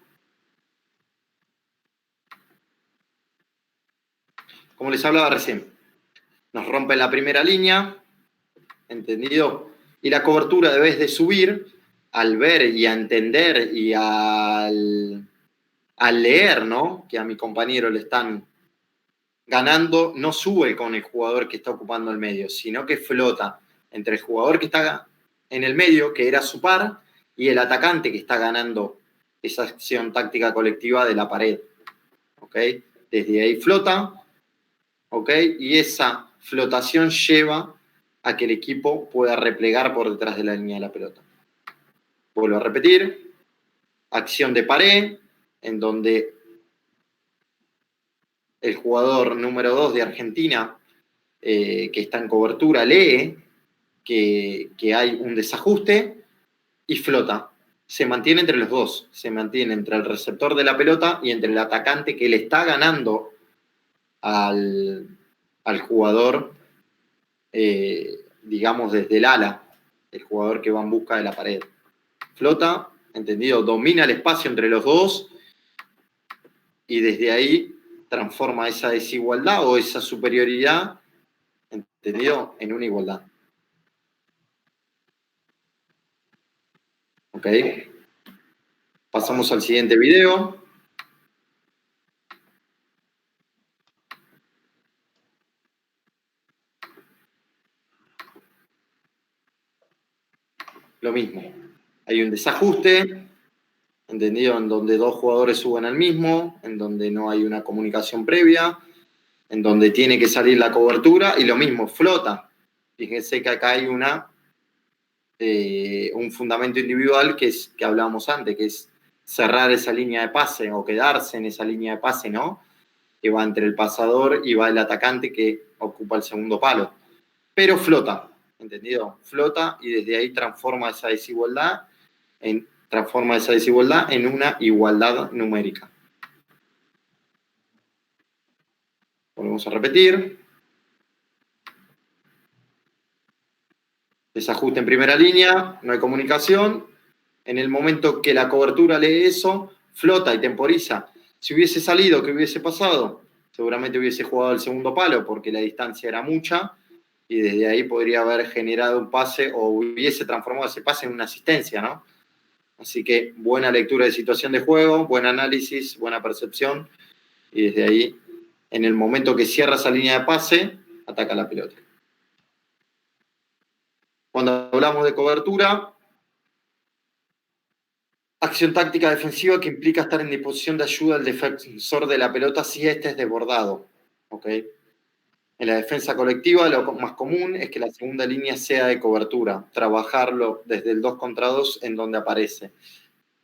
Como les hablaba recién, nos rompe la primera línea, ¿entendido? Y la cobertura debes de subir al ver y a entender y al leer, ¿no? Que a mi compañero le están ganando, no sube con el jugador que está ocupando el medio, sino que flota entre el jugador que está en el medio, que era su par, y el atacante que está ganando esa acción táctica colectiva de la pared. ¿Ok? Desde ahí flota, ¿ok? Y esa flotación lleva a que el equipo pueda replegar por detrás de la línea de la pelota. Vuelvo a repetir, acción de pared, en donde el jugador número 2 de Argentina, que está en cobertura, lee que hay un desajuste y flota. Se mantiene entre los dos, se mantiene entre el receptor de la pelota y entre el atacante que le está ganando al jugador, digamos, desde el ala, el jugador que va en busca de la pared. Flota, ¿entendido? Domina el espacio entre los dos y desde ahí transforma esa desigualdad o esa superioridad, ¿entendido?, en una igualdad. ¿Ok? Pasamos al siguiente video. Lo mismo. Hay un desajuste, ¿entendido?, en donde dos jugadores suben al mismo, en donde no hay una comunicación previa, en donde tiene que salir la cobertura, y lo mismo, flota. Fíjense que acá hay un fundamento individual que hablábamos antes, que es cerrar esa línea de pase o quedarse en esa línea de pase, ¿no? Que va entre el pasador y va el atacante que ocupa el segundo palo. Pero flota, ¿entendido? Flota y desde ahí transforma esa desigualdad en una igualdad numérica. Volvemos a repetir. Desajuste en primera línea, no hay comunicación. En el momento que la cobertura lee eso, flota y temporiza. Si hubiese salido, ¿qué hubiese pasado? Seguramente hubiese jugado el segundo palo porque la distancia era mucha y desde ahí podría haber generado un pase o hubiese transformado ese pase en una asistencia, ¿no? Así que buena lectura de situación de juego, buen análisis, buena percepción y desde ahí, en el momento que cierra esa línea de pase, ataca la pelota. Cuando hablamos de cobertura, acción táctica defensiva que implica estar en disposición de ayuda al defensor de la pelota si éste es desbordado. ¿Okay? En la defensa colectiva lo más común es que la segunda línea sea de cobertura, trabajarlo desde el 2 contra 2 en donde aparece.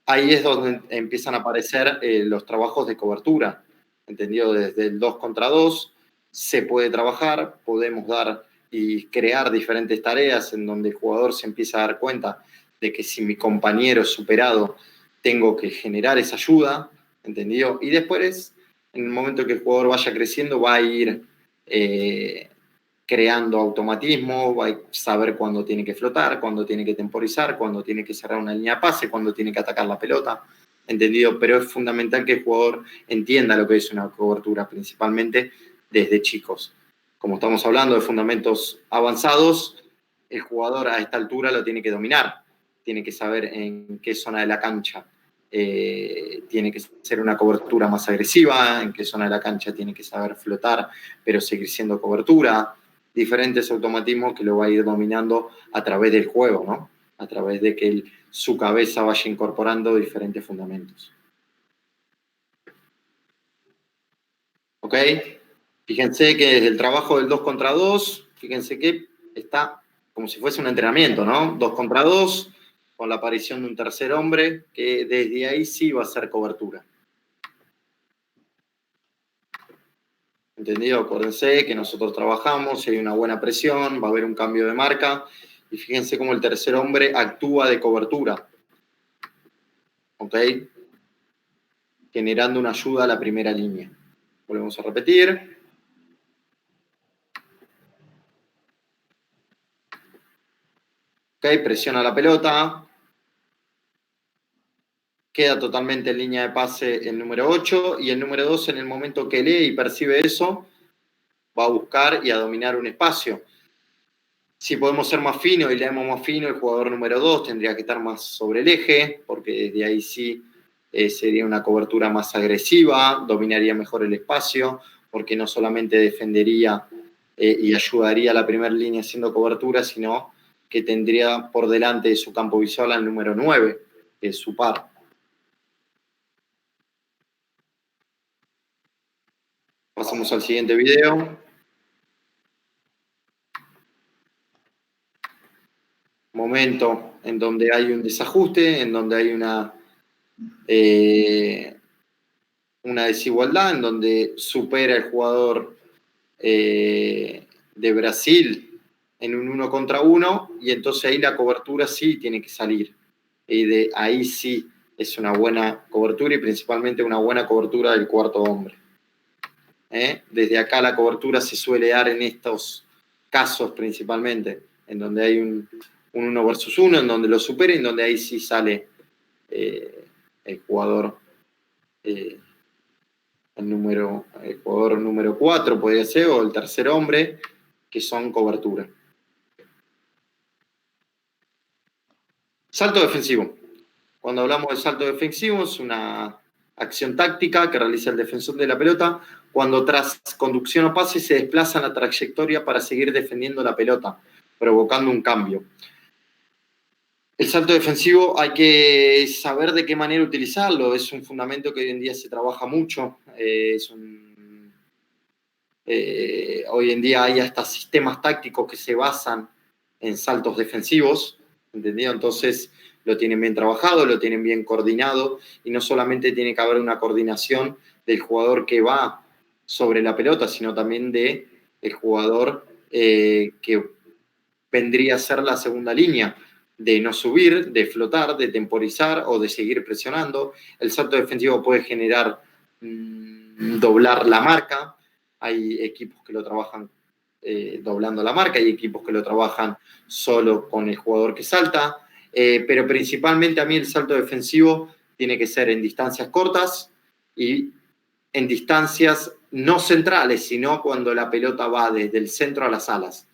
Ahí es donde empiezan a aparecer los trabajos de cobertura, ¿entendido? Desde el 2 contra 2 se puede trabajar, podemos dar y crear diferentes tareas en donde el jugador se empieza a dar cuenta de que si mi compañero es superado, tengo que generar esa ayuda, ¿entendido? Y después, en el momento que el jugador vaya creciendo, va a ir creando automatismo, va a saber cuándo tiene que flotar, cuándo tiene que temporizar, cuándo tiene que cerrar una línea de pase, cuándo tiene que atacar la pelota, ¿entendido? Pero es fundamental que el jugador entienda lo que es una cobertura, principalmente desde chicos. Como estamos hablando de fundamentos avanzados, el jugador a esta altura lo tiene que dominar, tiene que saber en qué zona de la cancha tiene que ser una cobertura más agresiva, en qué zona de la cancha tiene que saber flotar, pero seguir siendo cobertura, diferentes automatismos que lo va a ir dominando a través del juego, ¿no? A través de que su cabeza vaya incorporando diferentes fundamentos. ¿Ok? Fíjense que desde el trabajo del 2 contra 2, fíjense que está como si fuese un entrenamiento, ¿no? 2 contra 2, con la aparición de un tercer hombre, que desde ahí sí va a ser cobertura. ¿Entendido? Acuérdense que nosotros trabajamos, si hay una buena presión, va a haber un cambio de marca, y fíjense cómo el tercer hombre actúa de cobertura. ¿Ok? Generando una ayuda a la primera línea. Volvemos a repetir. ¿Ok? Presiona la pelota. Queda totalmente en línea de pase el número 8 y el número 2 en el momento que lee y percibe eso, va a buscar y a dominar un espacio. Si podemos ser más finos y leemos más fino, el jugador número 2 tendría que estar más sobre el eje, porque desde ahí sí sería una cobertura más agresiva, dominaría mejor el espacio, porque no solamente defendería y ayudaría a la primera línea haciendo cobertura, sino que tendría por delante de su campo visual al número 9, que es su par. Pasamos al siguiente video. Momento en donde hay un desajuste, en donde hay una desigualdad, en donde supera el jugador de Brasil en un 1 contra 1, y entonces ahí la cobertura sí tiene que salir. Y de ahí sí es una buena cobertura, y principalmente una buena cobertura del cuarto hombre. Desde acá la cobertura se suele dar en estos casos principalmente, en donde hay un 1 versus 1, en donde lo supera, y en donde ahí sí sale el jugador el jugador número 4 podría ser, o el tercer hombre, que son cobertura. Salto defensivo. Cuando hablamos de salto defensivo, es una acción táctica que realiza el defensor de la pelota cuando tras conducción o pase se desplaza en la trayectoria para seguir defendiendo la pelota, provocando un cambio. El salto defensivo hay que saber de qué manera utilizarlo. Es un fundamento que hoy en día se trabaja mucho. Hoy en día hay hasta sistemas tácticos que se basan en saltos defensivos, ¿entendido? Entonces lo tienen bien trabajado, lo tienen bien coordinado, y no solamente tiene que haber una coordinación del jugador que va sobre la pelota, sino también del jugador que vendría a ser la segunda línea, de no subir, de flotar, de temporizar o de seguir presionando. El salto defensivo puede generar doblar la marca. Hay equipos que lo trabajan doblando la marca, hay equipos que lo trabajan solo con el jugador que salta, pero principalmente a mí el salto defensivo tiene que ser en distancias cortas y en distancias no centrales, sino cuando la pelota va desde el centro a las alas.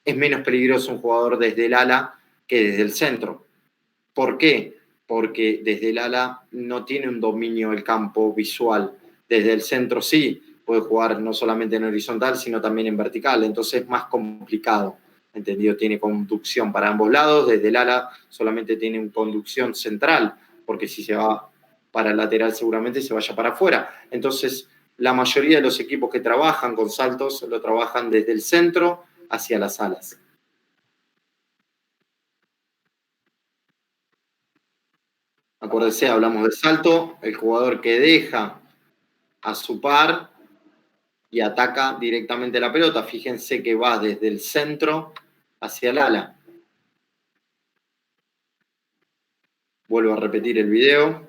Es menos peligroso un jugador desde el ala que desde el centro. ¿Por qué? Porque desde el ala no tiene un dominio del campo visual. Desde el centro sí, puede jugar no solamente en horizontal, sino también en vertical. Entonces es más complicado, ¿entendido? Tiene conducción para ambos lados. Desde el ala solamente tiene una conducción central, porque si se va para el lateral seguramente se vaya para afuera. Entonces, la mayoría de los equipos que trabajan con saltos lo trabajan desde el centro hacia las alas. Acuérdense, hablamos de salto, el jugador que deja a su par y ataca directamente la pelota. Fíjense que va desde el centro hacia el ala. Vuelvo a repetir el video.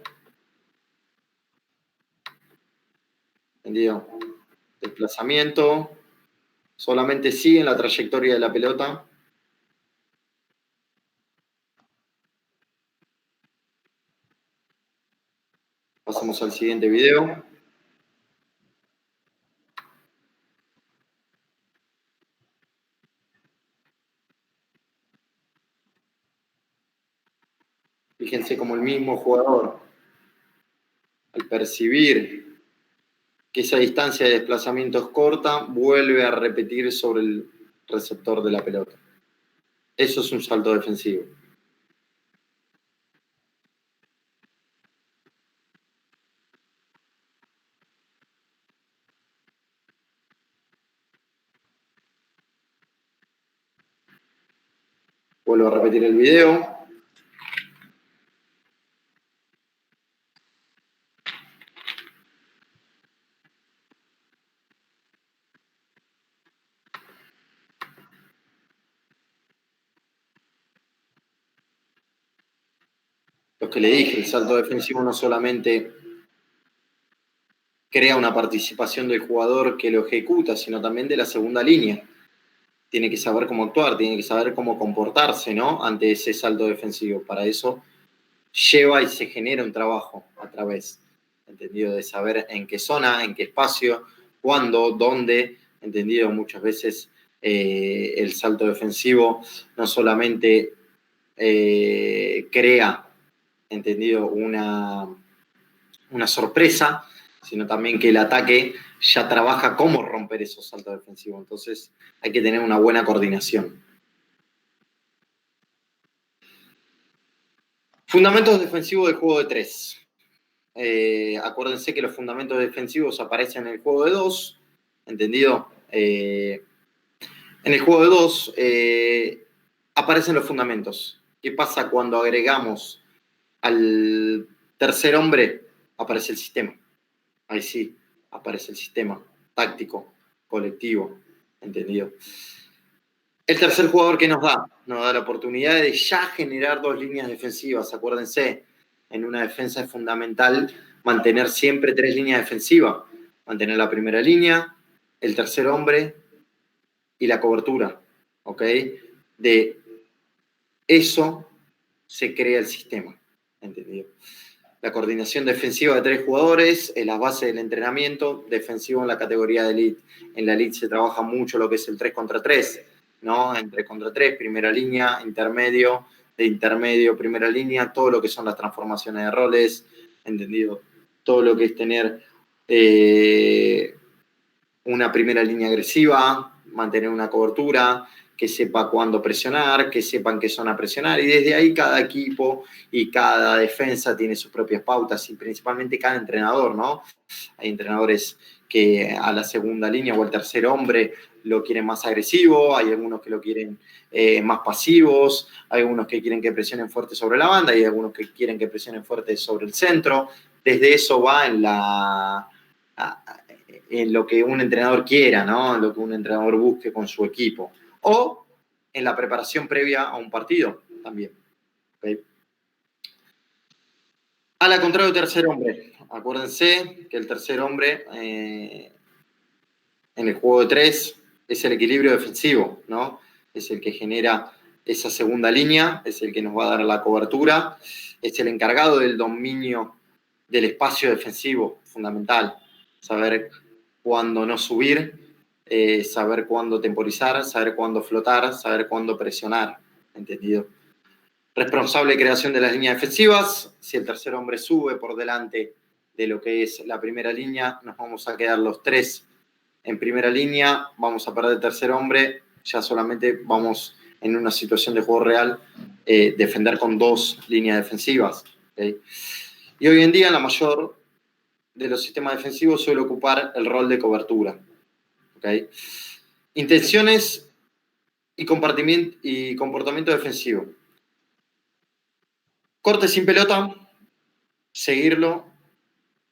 ¿Entendido? Desplazamiento. Solamente siguen la trayectoria de la pelota. Pasamos al siguiente video. Fíjense como el mismo jugador, al percibir que esa distancia de desplazamiento es corta, vuelve a repetir sobre el receptor de la pelota. Eso es un salto defensivo. Vuelvo a repetir el video. Lo que le dije, el salto defensivo no solamente crea una participación del jugador que lo ejecuta, sino también de la segunda línea. Tiene que saber cómo actuar, tiene que saber cómo comportarse, ¿no?, ante ese salto defensivo. Para eso lleva y se genera un trabajo a través, ¿entendido?, de saber en qué zona, en qué espacio, cuándo, dónde, ¿entendido? Muchas veces el salto defensivo no solamente crea, ¿entendido?, una sorpresa, sino también que el ataque ya trabaja cómo romper esos saltos defensivos. Entonces hay que tener una buena coordinación. Fundamentos defensivos del juego de 3. Acuérdense que los fundamentos defensivos aparecen en el juego de 2, ¿entendido? En el juego de 2 aparecen los fundamentos. ¿Qué pasa cuando agregamos al tercer hombre? Aparece el sistema. Ahí sí, aparece el sistema táctico, colectivo, ¿entendido? El tercer jugador que nos da la oportunidad de ya generar dos líneas defensivas. Acuérdense, en una defensa es fundamental mantener siempre tres líneas defensivas. Mantener la primera línea, el tercer hombre y la cobertura. ¿Ok? De eso se crea el sistema. ¿Entendido? La coordinación defensiva de tres jugadores es la base del entrenamiento defensivo en la categoría de elite. En la elite se trabaja mucho lo que es el 3 contra 3, ¿no? En 3 contra 3, primera línea, intermedio, de intermedio, primera línea, todo lo que son las transformaciones de roles, ¿entendido? Todo lo que es tener una primera línea agresiva, mantener una cobertura, que sepa cuándo presionar, que sepan qué zona presionar, y desde ahí cada equipo y cada defensa tiene sus propias pautas, y principalmente cada entrenador, ¿no? Hay entrenadores que a la segunda línea o al tercer hombre lo quieren más agresivo, hay algunos que lo quieren más pasivos, hay algunos que quieren que presionen fuerte sobre la banda, hay algunos que quieren que presionen fuerte sobre el centro. Desde eso va en lo que un entrenador quiera, ¿no? En lo que un entrenador busque con su equipo. O en la preparación previa a un partido también. ¿Okay? A la contrario, tercer hombre. Acuérdense que el tercer hombre en el juego de tres es el equilibrio defensivo, ¿no? Es el que genera esa segunda línea, es el que nos va a dar la cobertura, es el encargado del dominio del espacio defensivo, fundamental. Saber cuándo no subir, saber cuándo temporizar, saber cuándo flotar, saber cuándo presionar, ¿entendido? Responsable de creación de las líneas defensivas. Si el tercer hombre sube por delante de lo que es la primera línea, nos vamos a quedar los tres en primera línea, vamos a perder el tercer hombre, ya solamente vamos en una situación de juego real defender con dos líneas defensivas. ¿Okay? Y hoy en día la mayor de los sistemas defensivos suele ocupar el rol de cobertura. ¿Okay? Intenciones y comportamiento defensivo. Corte sin pelota, seguirlo,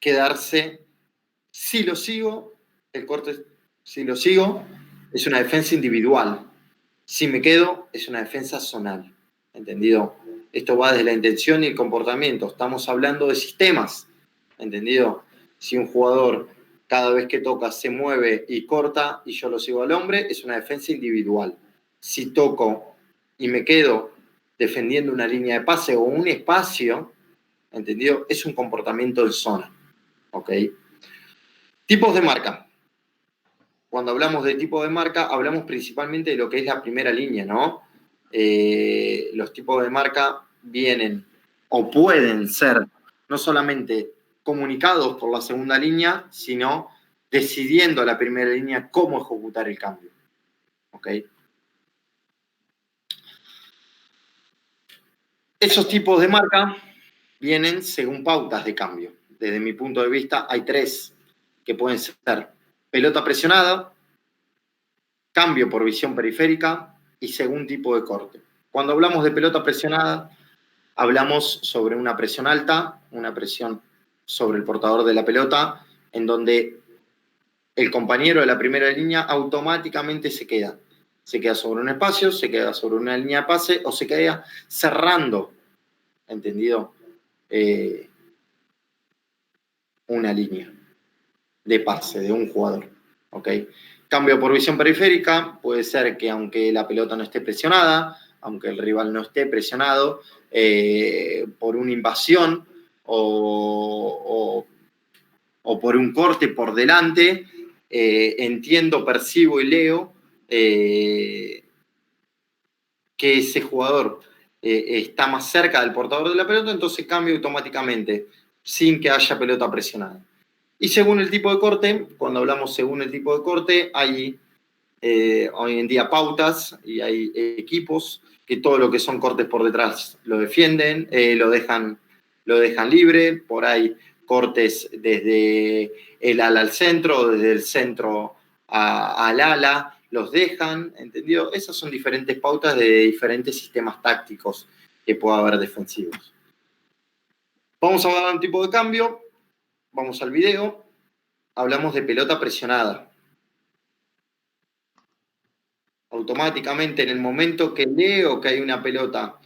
quedarse. Si lo sigo, el corte, si lo sigo, es una defensa individual. Si me quedo, es una defensa zonal. ¿Entendido? Esto va desde la intención y el comportamiento. Estamos hablando de sistemas. ¿Entendido? Si un jugador cada vez que toca se mueve y corta y yo lo sigo al hombre, es una defensa individual. Si toco y me quedo defendiendo una línea de pase o un espacio, ¿entendido? Es un comportamiento en zona. ¿Ok? Tipos de marca. Cuando hablamos de tipo de marca, hablamos principalmente de lo que es la primera línea, ¿no? Los tipos de marca vienen o pueden ser no solamente comunicados por la segunda línea, sino decidiendo a la primera línea cómo ejecutar el cambio. ¿Ok? Esos tipos de marca vienen según pautas de cambio. Desde mi punto de vista, hay tres que pueden ser pelota presionada, cambio por visión periférica y según tipo de corte. Cuando hablamos de pelota presionada, hablamos sobre una presión alta, una presión sobre el portador de la pelota, en donde el compañero de la primera línea automáticamente se queda. Se queda sobre un espacio, se queda sobre una línea de pase o se queda cerrando, ¿entendido? Una línea de pase de un jugador. ¿Ok? Cambio por visión periférica puede ser que aunque la pelota no esté presionada, aunque el rival no esté presionado, por una invasión o por un corte por delante, entiendo, percibo y leo que ese jugador está más cerca del portador de la pelota, entonces cambio automáticamente, sin que haya pelota presionada. Y según el tipo de corte, cuando hablamos según el tipo de corte, hay hoy en día pautas y hay equipos que todo lo que son cortes por detrás lo defienden, lo dejan libre, por ahí cortes desde el ala al centro, desde el centro al ala, los dejan, ¿entendido? Esas son diferentes pautas de diferentes sistemas tácticos que pueda haber defensivos. Vamos a hablar de un tipo de cambio. Vamos al video, hablamos de pelota presionada. automáticamente en el momento que leo que hay una pelota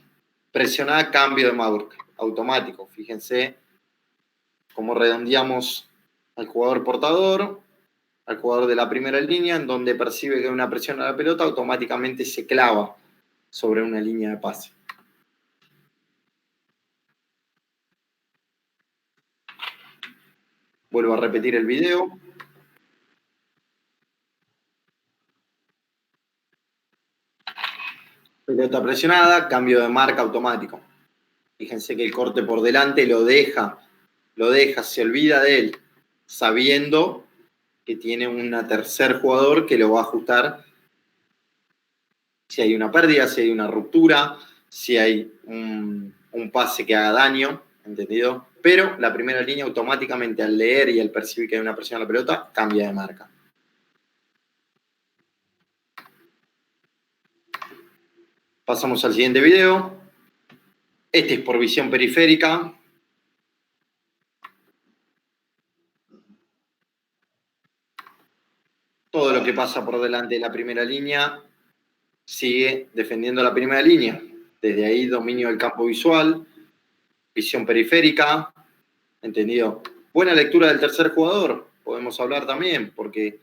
presionada, cambio de marca, automático. Fíjense cómo redondeamos al jugador portador, al jugador de la primera línea, en donde percibe que hay una presión a la pelota, automáticamente se clava sobre una línea de pase. Vuelvo a repetir el video. Pelota presionada, cambio de marca automático. Fíjense que el corte por delante lo deja, se olvida de él, sabiendo que tiene un tercer jugador que lo va a ajustar si hay una pérdida, si hay una ruptura, si hay un pase que haga daño, ¿entendido? Pero la primera línea automáticamente al leer y al percibir que hay una presión a la pelota, cambia de marca. Pasamos al siguiente video. Este es por visión periférica. Todo lo que pasa por delante de la primera línea sigue defendiendo la primera línea. Desde ahí, dominio del campo visual, visión periférica, ¿entendido? Buena lectura del tercer jugador, podemos hablar también, porque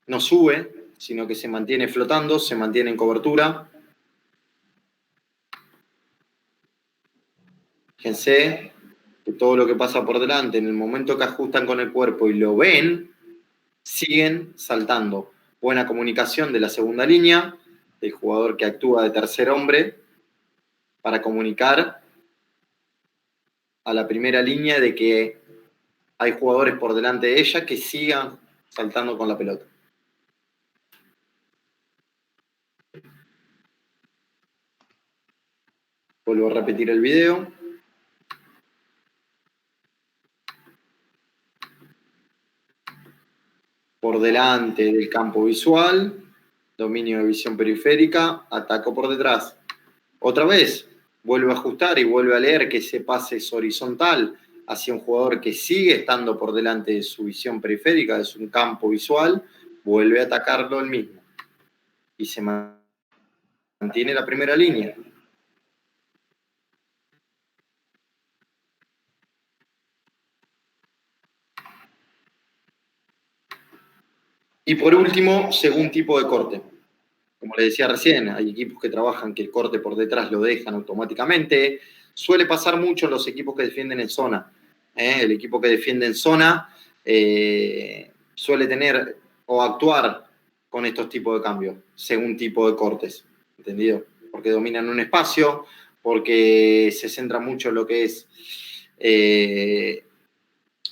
no sube, sino que se mantiene flotando, se mantiene en cobertura. Fíjense que todo lo que pasa por delante, en el momento que ajustan con el cuerpo y lo ven, siguen saltando. Buena comunicación de la segunda línea, del jugador que actúa de tercer hombre, para comunicar a la primera línea de que hay jugadores por delante de ella que sigan saltando con la pelota. Vuelvo a repetir el video. Por delante del campo visual, dominio de visión periférica, ataco por detrás. Otra vez, vuelve a ajustar y vuelve a leer que ese pase es horizontal hacia un jugador que sigue estando por delante de su visión periférica, de su campo visual, vuelve a atacarlo él mismo. Y se mantiene la primera línea. Y por último, según tipo de corte. Como les decía recién, hay equipos que trabajan que el corte por detrás lo dejan automáticamente. Suele pasar mucho en los equipos que defienden en zona. El equipo que defiende en zona suele tener o actuar con estos tipos de cambios, según tipo de cortes. ¿Entendido? Porque dominan un espacio, porque se centra mucho en lo que es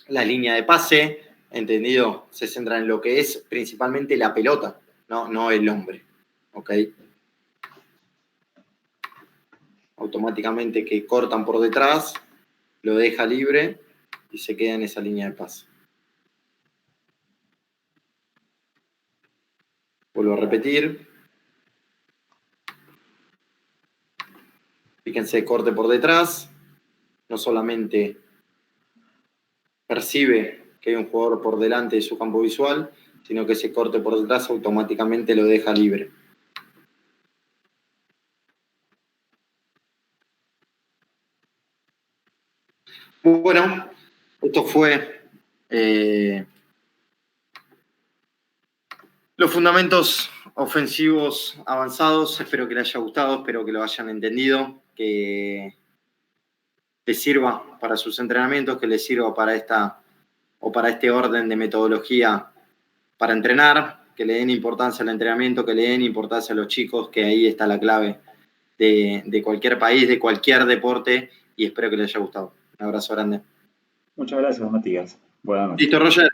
la línea de pase, ¿entendido? Se centra en lo que es principalmente la pelota, no el hombre. ¿Ok? Automáticamente que cortan por detrás, lo deja libre y se queda en esa línea de pase. Vuelvo a repetir. Fíjense, corte por detrás. No solamente percibe que hay un jugador por delante de su campo visual, sino que ese corte por detrás automáticamente lo deja libre. Bueno, esto fue los fundamentos ofensivos avanzados. Espero que les haya gustado, espero que lo hayan entendido, que les sirva para sus entrenamientos, que les sirva para este orden de metodología para entrenar, que le den importancia al entrenamiento, que le den importancia a los chicos, que ahí está la clave de cualquier país, de cualquier deporte, y espero que les haya gustado. Un abrazo grande. Muchas gracias, Matías. Buenas noches. Listo, Roger.